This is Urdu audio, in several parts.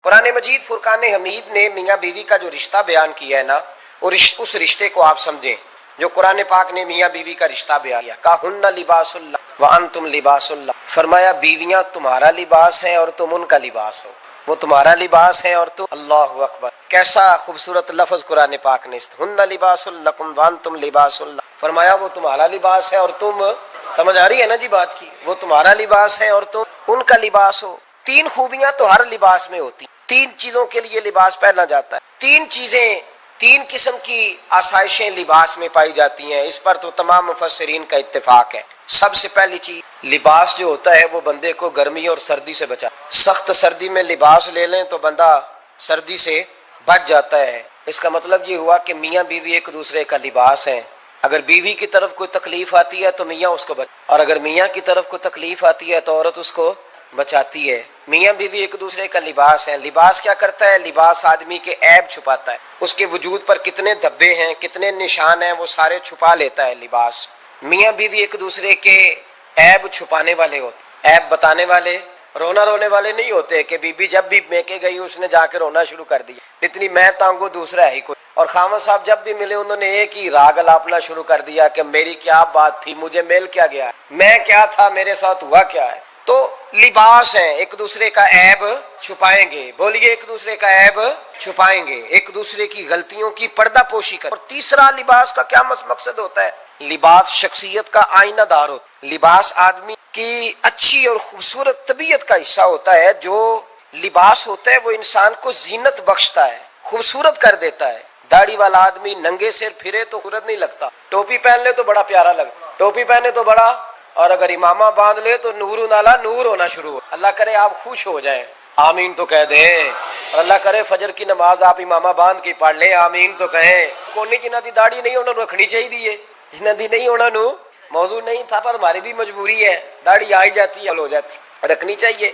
قرآن مجید فرقان حمید نے میاں بیوی کا جو رشتہ بیان کیا ہے نا، اور اس رشتے کو آپ سمجھیں جو قرآن پاک نے میاں بیوی کا رشتہ بیان کیا، کہن لباس اللہ وانتم لباس اللہ، فرمایا بیویاں تمہارا لباس ہیں اور تم ان کا لباس ہو، وہ تمہارا لباس ہے اور تم، اللہ اکبر، کیسا خوبصورت لفظ قرآن پاک نے، ہن لباس لکم وانتم لباس اللہ، فرمایا وہ تمہارا لباس ہے اور تم، سمجھ آ رہی ہے نا جی بات کی، وہ تمہارا لباس ہے اور تم ان کا لباس ہو۔ تین خوبیاں تو ہر لباس میں ہوتی، تین چیزوں کے لیے لباس پہنا جاتا ہے، تین چیزیں، تین قسم کی آسائشیں لباس میں پائی جاتی ہیں، اس پر تو تمام مفسرین کا اتفاق ہے۔ سب سے پہلی چیز، لباس جو ہوتا ہے وہ بندے کو گرمی اور سردی سے بچا، سخت سردی میں لباس لے لیں تو بندہ سردی سے بچ جاتا ہے۔ اس کا مطلب یہ ہوا کہ میاں بیوی ایک دوسرے کا لباس ہیں، اگر بیوی کی طرف کوئی تکلیف آتی ہے تو میاں اس کو اور اگر میاں کی طرف کوئی تکلیف آتی ہے تو عورت اس کو بچاتی ہے۔ میاں بیوی ایک دوسرے کا لباس ہے۔ لباس کیا کرتا ہے؟ لباس آدمی کے عیب چھپاتا ہے، اس کے وجود پر کتنے دھبے ہیں، کتنے نشان ہیں، وہ سارے چھپا لیتا ہے لباس۔ میاں بیوی ایک دوسرے کے عیب چھپانے والے ہوتے، عیب بتانے والے، رونا رونے والے نہیں ہوتے کہ بی بی جب بھی میکے گئی اس نے جا کے رونا شروع کر دیا، اتنی میں تانگو دوسرا ہے ہی کوئی، اور خامد صاحب جب بھی ملے انہوں نے ایک ہی راگ الاپنا شروع کر دیا کہ میری کیا بات تھی، مجھے مل کیا گیا، میں کیا تھا، میرے ساتھ ہوا کیا ہے۔ تو لباس ہیں، ایک دوسرے کا عیب چھپائیں گے، بولیے ایک دوسرے کا عیب چھپائیں گے، ایک دوسرے کی غلطیوں کی پردہ پوشی کر۔ اور تیسرا لباس کا کیا مقصد ہوتا ہے؟ لباس شخصیت کا آئینہ دار ہوتا ہے، لباس آدمی کی اچھی اور خوبصورت طبیعت کا حصہ ہوتا ہے، جو لباس ہوتا ہے وہ انسان کو زینت بخشتا ہے، خوبصورت کر دیتا ہے۔ داڑھی والا آدمی ننگے سر پھرے تو خوبصورت نہیں لگتا، ٹوپی پہن لے تو بڑا پیارا لگتا، ٹوپی پہنے تو بڑا، اور اگر امامہ باندھ لے تو نور نالا نور ہونا شروع ہو۔ اللہ کرے آپ خوش ہو جائیں، آمین تو کہہ دیں، اور اللہ کرے فجر کی نماز آپ امامہ باندھ کے پڑھ لیں، آمین تو کہیں۔ کونی جنہ دی داڑھی نہیں انہوں نے رکھنی چاہیے، جنہ دی نہیں انہوں نے موضوع نہیں تھا، پر ہماری بھی مجبوری ہے، داڑھی آئی جاتی ہے، ہو جاتی، رکھنی چاہیے۔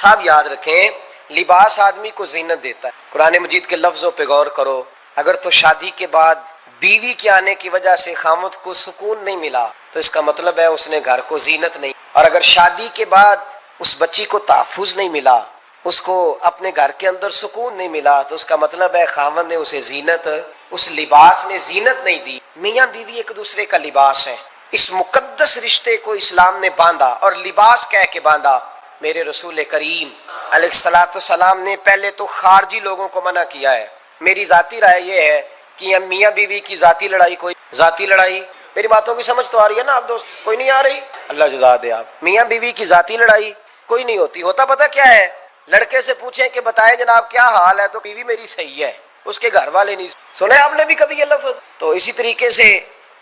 سب یاد رکھیں، لباس آدمی کو زینت دیتا ہے۔ قرآن مجید کے لفظوں پہ غور کرو، اگر تو شادی کے بعد بیوی کے آنے کی وجہ سے خامد کو سکون نہیں ملا تو اس کا مطلب ہے اس نے گھر کو زینت نہیں، اور اگر شادی کے بعد اس بچی کو تحفظ نہیں ملا، اس کو اپنے گھر کے اندر سکون نہیں ملا، تو اس کا مطلب ہے خامد نے اسے زینت، اس لباس نے زینت نہیں دی۔ میاں بیوی ایک دوسرے کا لباس ہے، اس مقدس رشتے کو اسلام نے باندھا، اور لباس کہہ کے باندھا۔ میرے رسول کریم علیہ الصلوۃ والسلام نے پہلے تو خارجی لوگوں کو منع کیا ہے۔ میری ذاتی رائے یہ ہے کہ میاں بیوی کی ذاتی لڑائی، کوئی ذاتی لڑائی، میری باتوں کی سمجھ تو آ رہی ہے نا آپ دوست؟ کوئی نہیں آ رہی؟ اللہ جزا دے آپ۔ میاں بیوی کی ذاتی لڑائی کوئی نہیں ہوتی، ہوتا پتہ کیا ہے؟ لڑکے سے پوچھیں کہ بتائے جناب کیا حال ہے، تو بیوی میری صحیح ہے، اس کے گھر والے نہیں۔ سنے آپ نے بھی کبھی یہ لفظ؟ تو اسی طریقے سے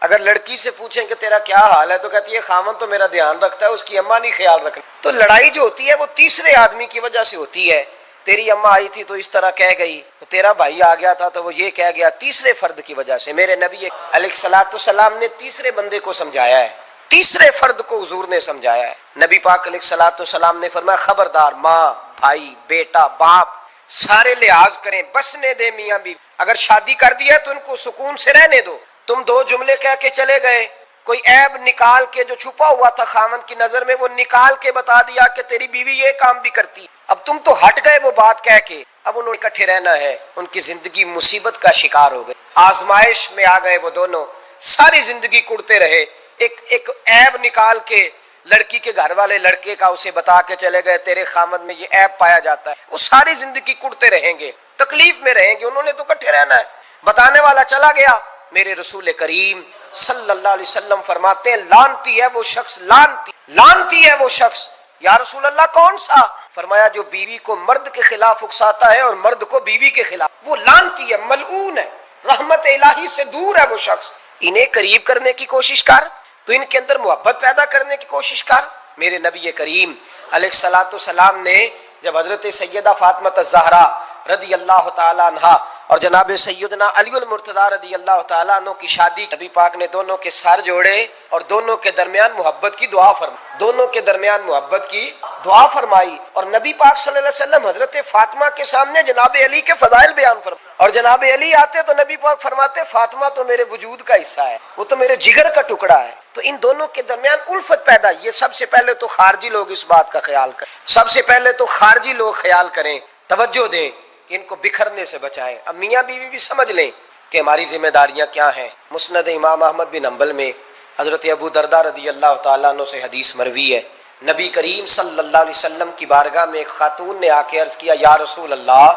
اگر لڑکی سے پوچھیں کہ تیرا کیا حال ہے تو کہتی ہے خامن تو میرا دھیان رکھتا ہے، اس کی اماں نہیں خیال رکھتی۔ تو لڑائی جو ہوتی ہے وہ تیسرے آدمی کی وجہ سے ہوتی ہے، تیری اماں آئی تھی تو اس طرح کہہ گئی، تو تیرا بھائی آ گیا تھا تو وہ یہ کہہ گیا، تیسرے فرد کی وجہ سے۔ میرے نبی علیہ الصلوۃ والسلام نے تیسرے بندے کو سمجھایا ہے، تیسرے فرد کو حضور نے سمجھایا ہے۔ نبی پاک علیہ الصلوۃ والسلام نے فرمایا خبردار، ماں، بھائی، بیٹا، باپ، سارے لحاظ کریں، بسنے دے میاں بیوی، اگر شادی کر دی ہے تو ان کو سکون سے رہنے دو۔ تم دو جملے کہہ کے چلے گئے، کوئی عیب نکال کے جو چھپا ہوا تھا خامن کی نظر میں وہ نکال کے بتا دیا کہ تیری بیوی یہ کام بھی کرتی، اب تم تو ہٹ گئے وہ بات کہہ کے، اب انہوں نے اکٹھے رہنا ہے، ان کی زندگی مصیبت کا شکار ہو گئی، آزمائش میں آ گئے وہ دونوں، ساری زندگی کڑتے رہے۔ ایک عیب نکال کے لڑکی کے گھر والے لڑکے کا اسے بتا کے چلے گئے تیرے خامد میں یہ عیب پایا جاتا ہے، وہ ساری زندگی کڑتے رہیں گے، تکلیف میں رہیں گے، انہوں نے تو اکٹھے رہنا ہے۔ بتانے والا چلا گیا، میرے رسول کریم صلی اللہ علیہ وسلم فرماتے ہیں لعنتی ہے وہ شخص، لعنتی ہے وہ شخص۔ یا رسول اللہ کون سا؟ فرمایا جو بیوی کو مرد کے خلاف اکساتا ہے اور مرد کو بیوی کے خلاف، وہ لعنتی ہے، ملعون ہے، رحمت الہی سے دور ہے وہ شخص۔ انہیں قریب کرنے کی کوشش کر، تو ان کے اندر محبت پیدا کرنے کی کوشش کر۔ میرے نبی کریم علیہ الصلوۃ والسلام نے جب حضرت سیدہ فاطمہ الزہرا رضی اللہ تعالی عنہا اور جناب سیدنا علی المرتضیٰ رضی اللہ تعالیٰ عنہ کی شادی، نبی پاک نے دونوں کے سر جوڑے اور دونوں کے درمیان محبت کی دعا فرمائی، دونوں کے درمیان محبت کی دعا فرمائی، اور نبی پاک صلی اللہ علیہ وسلم حضرت فاطمہ کے سامنے جناب علی کے فضائل بیان فرمائے، اور جناب علی آتے تو نبی پاک فرماتے فاطمہ تو میرے وجود کا حصہ ہے، وہ تو میرے جگر کا ٹکڑا ہے۔ تو ان دونوں کے درمیان الفت پیدا، یہ سب سے پہلے تو خارجی لوگ اس بات کا خیال کریں، سب سے پہلے تو خارجی لوگ خیال کریں توجہ دیں کہ ان کو بکھرنے سے بچائیں. اب میاں بیوی بھی سمجھ لیں کہ ہماری ذمہ داریاں کیا ہیں. مسند امام احمد بن حنبل میں حضرت ابو درداء رضی اللہ تعالیٰ عنہ سے حدیث مروی ہے. نبی کریم صلی اللہ علیہ وسلم کی بارگاہ میں ایک خاتون نے آ کے عرض کیا یا رسول اللہ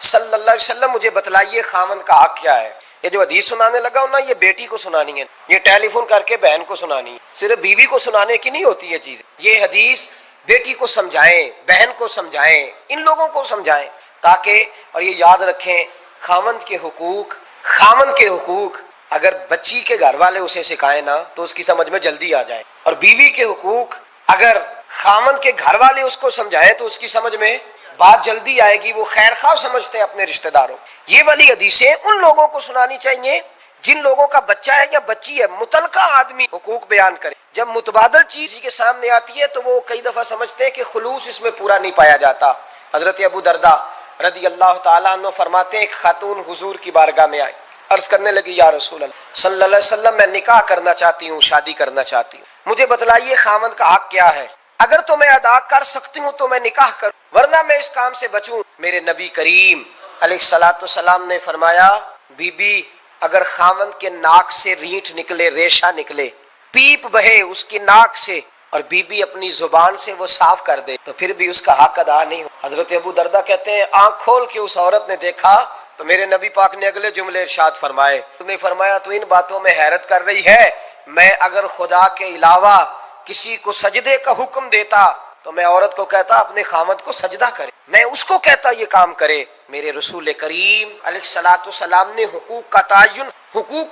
صلی اللہ علیہ وسلم مجھے بتلائیے خاوند کا حق کیا ہے. یہ جو حدیث سنانے لگا ہوں نا یہ بیٹی کو سنانی ہے, یہ ٹیلی فون کر کے بہن کو سنانی ہے, صرف بیوی کو سنانے کی نہیں ہوتی یہ چیز. یہ حدیث بیٹی کو سمجھائیں, بہن کو سمجھائیں, ان لوگوں کو سمجھائیں تاکہ, اور یہ یاد رکھیں خاوند کے حقوق اگر بچی کے گھر والے اسے سکھائیں نا تو اس کی سمجھ میں جلدی آ جائے, اور بیوی کے حقوق اگر خاوند کے گھر والے اس کو سمجھائیں تو اس کی سمجھ میں بات جلدی آئے گی. وہ خیر خواہ سمجھتے ہیں اپنے رشتہ داروں. یہ والی حدیثیں ان لوگوں کو سنانی چاہیے جن لوگوں کا بچہ ہے یا بچی ہے. متعلقہ آدمی حقوق بیان کرے. جب متبادل چیز کے سامنے آتی ہے تو وہ کئی دفعہ سمجھتے ہیں کہ خلوص اس میں پورا نہیں پایا جاتا. حضرت ابو درداء رضی اللہ تعالیٰ عنہ فرماتے ہیں ایک خاتون حضور کی بارگاہ میں آئی, عرض کرنے لگی یا رسول اللہ صلی اللہ علیہ وسلم میں نکاح کرنا چاہتی ہوں, شادی کرنا چاہتی ہوں, مجھے بتلائیے خاوند کا حق کیا ہے. اگر تو میں ادا کر سکتی ہوں تو میں نکاح کروں ورنہ میں اس کام سے بچوں. میرے نبی کریم علیہ الصلوۃ والسلام نے فرمایا بی بی اگر خاوند کے ناک سے رینٹ نکلے, ریشہ نکلے, پیپ بہے اس کی ناک سے اور بی بی اپنی زبان سے وہ صاف کر دے تو پھر بھی اس کا حق ادا نہیں ہو. حضرت ابو درداء کہتے ہیں آنکھ کھول کے اس عورت نے دیکھا تو میرے نبی پاک نے اگلے جملے ارشاد فرمائے. انہوں نے فرمایا تو ان باتوں میں حیرت کر رہی ہے, میں اگر خدا کے علاوہ کسی کو سجدے کا حکم دیتا تو میں عورت کو کہتا اپنے خاوند کو سجدہ کرے, میں اس کو کہتا یہ کام کرے. میرے رسول کریم علیہ الصلوۃ والسلام نے حقوق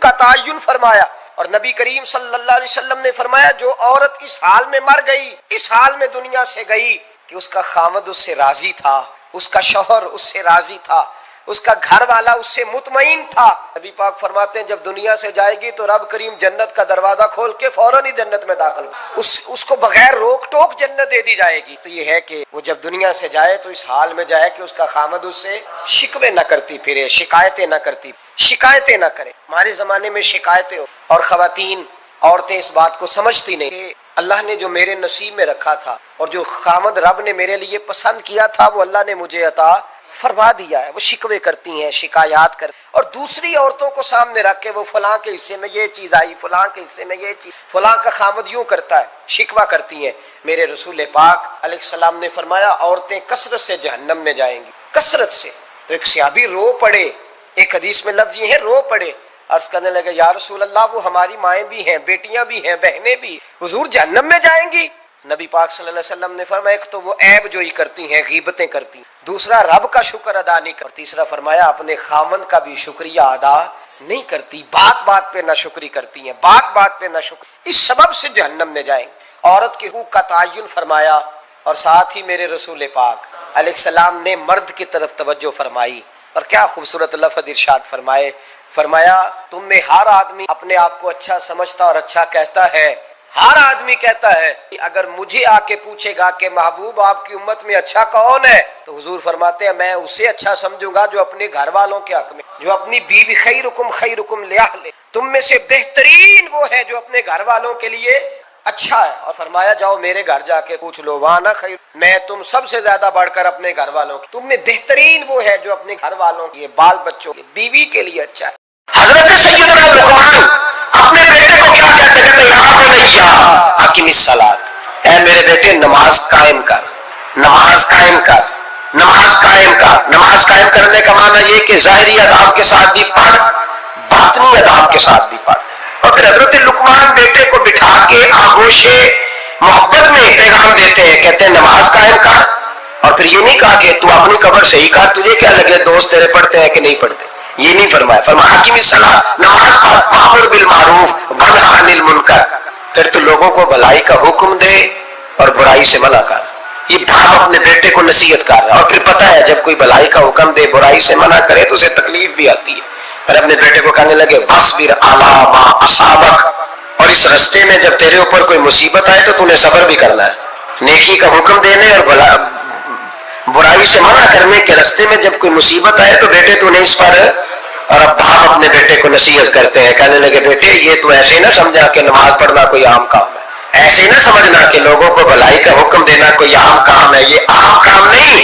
کا تعین فرمایا, اور نبی کریم صلی اللہ علیہ وسلم نے فرمایا جو عورت اس حال میں مر گئی, اس حال میں دنیا سے گئی کہ اس کا خاوند اس سے راضی تھا, اس کا شوہر اس سے راضی تھا, اس کا گھر والا اس سے مطمئن تھا. نبی پاک فرماتے ہیں جب دنیا سے جائے گی تو رب کریم جنت کا دروازہ کھول کے فوراً ہی جنت میں داخل اس کو بغیر روک ٹوک جنت دے دی جائے گی. تو یہ ہے کہ وہ جب دنیا سے جائے تو اس حال میں جائے کہ اس کا خامد اس سے شکوے نہ کرتی پھرے, شکایتیں نہ کرے. ہمارے زمانے میں شکایتیں اور خواتین عورتیں اس بات کو سمجھتی نہیں کہ اللہ نے جو میرے نصیب میں رکھا تھا اور جو خامد رب نے میرے لیے پسند کیا تھا وہ اللہ نے مجھے عطا فرما دیا ہے. وہ شکوے کرتی ہیں, شکایات کرتی اور دوسری عورتوں کو سامنے رکھ کے وہ فلاں کے حصے میں یہ چیز آئی, فلاں کے حصے میں یہ چیز, فلاں کا خامد یوں کرتا ہے, شکوہ کرتی ہیں. میرے رسول پاک علیہ السلام نے فرمایا عورتیں کثرت سے جہنم میں جائیں گی, کثرت سے. تو ایک صحابی رو پڑے, ایک حدیث میں لفظ یہ ہے رو پڑے, عرض کرنے لگے یا رسول اللہ وہ ہماری مائیں بھی ہیں, بیٹیاں بھی ہیں, بہنیں بھی, حضور جہنم میں جائیں گی. نبی پاک صلی اللہ علیہ وسلم نے فرمایا ایک تو وہ عیب جوئی کرتی ہیں, غیبتیں کرتی, دوسرا رب کا شکر ادا نہیں کرتی, تیسرا فرمایا اپنے خامن کا بھی شکریہ ادا نہیں کرتی, بات بات پہ ناشکری کرتی ہیں, بات بات پہ ناشکری, اس سبب سے جہنم میں جائیں. عورت کے حقوق کا تعین فرمایا اور ساتھ ہی میرے رسول پاک علیہ السلام نے مرد کی طرف توجہ فرمائی. اور کیا خوبصورت لفظ ارشاد فرمایا تم میں ہر آدمی اپنے آپ کو اچھا سمجھتا اور اچھا کہتا ہے. ہر آدمی کہتا ہے اگر مجھے آ کے پوچھے گا کہ محبوب آپ کی امت میں اچھا کون ہے تو حضور فرماتے ہیں میں اسے اچھا سمجھوں گا جو اپنے گھر والوں کے حق میں, جو اپنی بیوی خیرکم لأہلہ, تم میں سے بہترین وہ ہے جو اپنے گھر والوں کے لیے اچھا ہے. اور فرمایا جاؤ میرے گھر جا کے پوچھ لو وانا خیر, میں تم سب سے زیادہ بڑھ کر اپنے گھر والوں کی, تم میں بہترین وہ ہے جو اپنے گھر والوں کے, بال بچوں کے, بیوی کے لیے اچھا ہے. حضرت سیدنا لقمان اپنے بیٹے کو کیا کہتے ہیں یا بنیا اقیم الصلاۃ, اے میرے بیٹے نماز قائم کر, نماز قائم کر, نماز قائم کر. نماز قائم کرنے کا معنی یہ کہ ظاہری آداب کے ساتھ بھی پڑھ, باطنی آداب کے ساتھ بھی پڑھ. اور پھر حضرت لقمان بیٹے کو بٹھا کے آغوش محبت میں پیغام دیتے ہیں, کہتے ہیں نماز قائم کر. اور پھر یہ نہیں کہا کہ تو اپنی قبر صحیح کر, تجھے کیا لگے دوست تیرے پڑھتے ہیں کہ نہیں پڑھتے, یہ نہیں فرمایا. فرمایا اقیم الصلاۃ, نماز پڑھ, وامر بالمعروف ونہی عن المنکر, پھر تو لوگوں کو بھلائی کا حکم دے اور برائی سے منع کر. یہ باپ اپنے بیٹے کو نصیحت کر رہا ہے, اور پھر پتہ ہے جب کوئی بھلائی کا حکم دے برائی سے منع کرے تو اسے تکلیف بھی آتی ہے. پھر اپنے بیٹے کو کہنے لگے واصبر علی ما اصابک, اور اس رستے میں جب تیرے اوپر کوئی مصیبت آئے تو تو نے صبر بھی کرنا ہے. نیکی کا حکم دینے اور برائی سے منع کرنے کے رستے میں جب کوئی مصیبت آئے تو بیٹے تو نے اس پر. اور اب باپ اپنے بیٹے کو نصیحت کرتے ہیں, کہنے لگے بیٹے یہ تو ایسے نہ سمجھا کہ نماز پڑھنا کوئی عام کام ہے, ایسے نہ سمجھنا کہ لوگوں کو بھلائی کا حکم دینا کوئی عام کام ہے, یہ عام کام نہیں,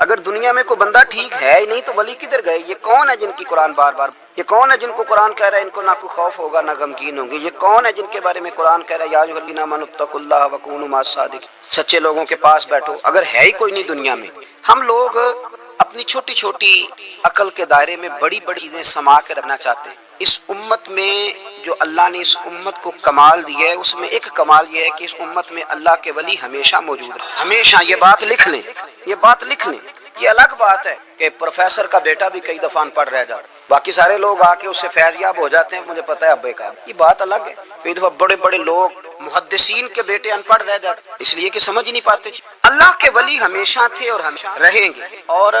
اگر دنیا میں کوئی بندہ ٹھیک ہے ہی نہیں تو ولی کدھر گئے؟ یہ کون ہے جن کی قرآن بار بار، یہ کون ہے جن کو قرآن کہہ رہا ہے ان کو نہ کوئی خوف ہوگا نہ غمگین ہوں گے؟ یہ کون ہے جن کے بارے میں قرآن کہہ رہا ہے یا ایھا الذین آمنوا اتقوا اللہ وکونوا مع الصادقین، سچے لوگوں کے پاس بیٹھو؟ اگر ہے ہی کوئی نہیں دنیا میں، ہم لوگ اپنی چھوٹی چھوٹی عقل کے دائرے میں بڑی بڑی چیزیں سما کے رکھنا چاہتے ہیں۔ اس امت میں جو اللہ نے اس امت کو کمال دیا ہے، اس میں ایک کمال یہ ہے کہ اس امت میں اللہ کے ولی ہمیشہ موجود ہیں، ہمیشہ۔ یہ بات لکھ لیں، یہ بات لکھ لیں۔ یہ الگ بات ہے کہ پروفیسر کا بیٹا بھی کئی دفعہ ان پڑھ رہ جاتا، باقی سارے لوگ آ کے اس سے فیض یاب ہو جاتے ہیں، مجھے پتہ ہے ابے کا، یہ بات الگ ہے۔ کئی دفعہ بڑے بڑے لوگ محدثین کے بیٹے ان پڑھ رہ جاتے اس لیے کہ سمجھ ہی نہیں پاتے۔ اللہ کے ولی ہمیشہ تھے اور ہمیشہ رہیں گے، اور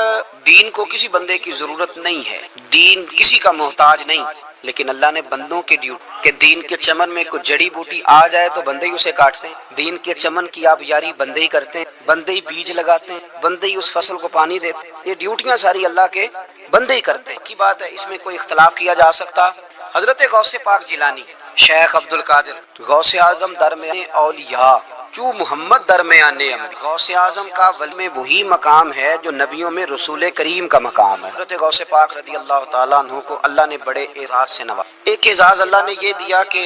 دین کو کسی بندے کی ضرورت نہیں ہے، دین کسی کا محتاج نہیں، لیکن اللہ نے بندوں کے ڈیوٹی کہ دین کے چمن میں کوئی جڑی بوٹی آ جائے تو بندے ہی اسے کاٹتے ہیں، دین کے چمن کی آبیاری بندے ہی کرتے ہیں، بندے ہی بیج لگاتے ہیں، بندے ہی اس فصل کو پانی دیتے ہیں، یہ ڈیوٹیاں ساری اللہ کے بندے ہی کرتے ہیں کی بات ہے، اس میں کوئی اختلاف کیا جا سکتا۔ حضرت غوث پاک جیلانی، شیخ عبد القادر، غوث اعظم درمیان اولیاء جو محمد درمیان امر، غوث اعظم کا ولی میں وہی مقام ہے جو نبیوں میں رسول کریم کا مقام ہے۔ حضرت غوث پاک رضی اللہ تعالیٰ عنہ کو اللہ نے بڑے اعزاز سے نوازا۔ ایک اعزاز اللہ نے یہ دیا کہ